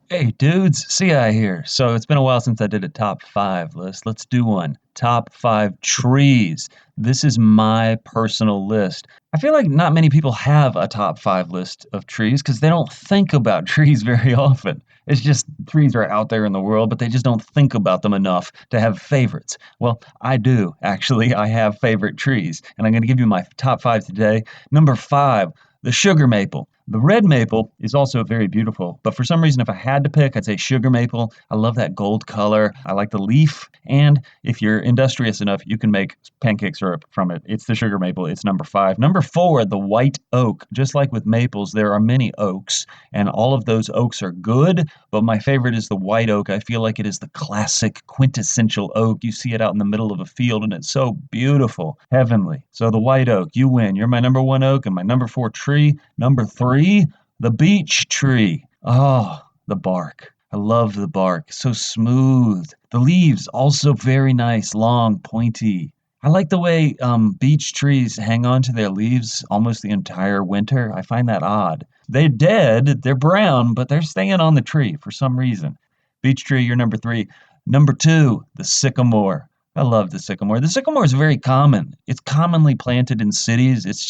Hey dudes, CI here. So it's been a while since I did a top five list. Let's do one. Top five trees. This is my personal list. I feel like not many people have a top five list of trees because they don't think about trees very often. It's just trees are out there in the world, but they just don't think about them enough to have favorites. Well, I do, actually. I have favorite trees, and I'm going to give you my top five today. Number five, the sugar maple. The red maple is also very beautiful, but for some reason, if I had to pick, I'd say sugar maple. I love that gold color. I like the leaf, and if you're industrious enough, you can make pancake syrup from it. It's the sugar maple. It's number five. Number four, the white oak. Just like with maples, there are many oaks, and all of those oaks are good, but my favorite is the white oak. I feel like it is the classic quintessential oak. You see it out in the middle of a field, and it's so beautiful, heavenly. So the white oak, you win. You're my number one oak and my number four tree. Number three, the beech tree. Oh, the bark. I love the bark. So smooth. The leaves also very nice, long, pointy. I like the way beech trees hang on to their leaves almost the entire winter. I find that odd. They're dead, they're brown, but they're staying on the tree for some reason. Beech tree, you're number three. Number two, the sycamore. I love the sycamore. The sycamore is very common. It's commonly planted in cities. It's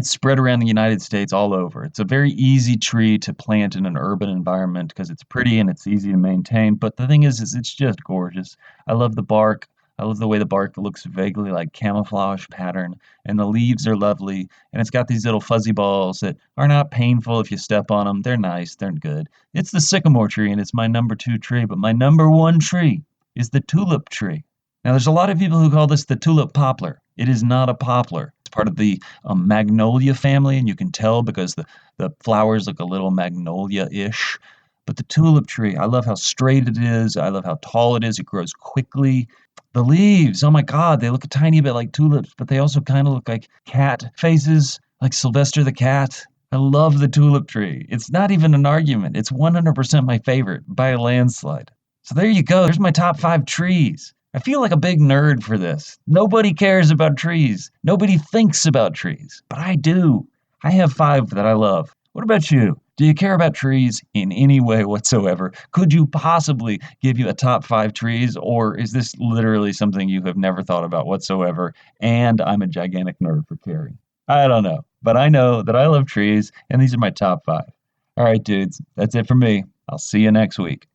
spread around the United States all over. It's a very easy tree to plant in an urban environment because it's pretty and it's easy to maintain. But the thing is it's just gorgeous. I love the bark. I love the way the bark looks vaguely like camouflage pattern, and the leaves are lovely, and it's got these little fuzzy balls that are not painful if you step on them. They're nice, they're good. It's the sycamore tree, and it's my number two tree, but my number one tree is the tulip tree. Now, there's a lot of people who call this the tulip poplar. It is not a poplar. It's part of the magnolia family, and you can tell because the flowers look a little magnolia-ish. But the tulip tree, I love how straight it is. I love how tall it is. It grows quickly. The leaves, oh my God, they look a tiny bit like tulips, but they also kind of look like cat faces, like Sylvester the cat. I love the tulip tree. It's not even an argument. It's 100% my favorite by a landslide. So there you go. There's my top five trees. I feel like a big nerd for this. Nobody cares about trees. Nobody thinks about trees, but I do. I have five that I love. What about you? Do you care about trees in any way whatsoever? Could you possibly give you a top five trees, or is this literally something you have never thought about whatsoever? And I'm a gigantic nerd for caring. I don't know, but I know that I love trees, and these are my top five. All right, dudes, that's it for me. I'll see you next week.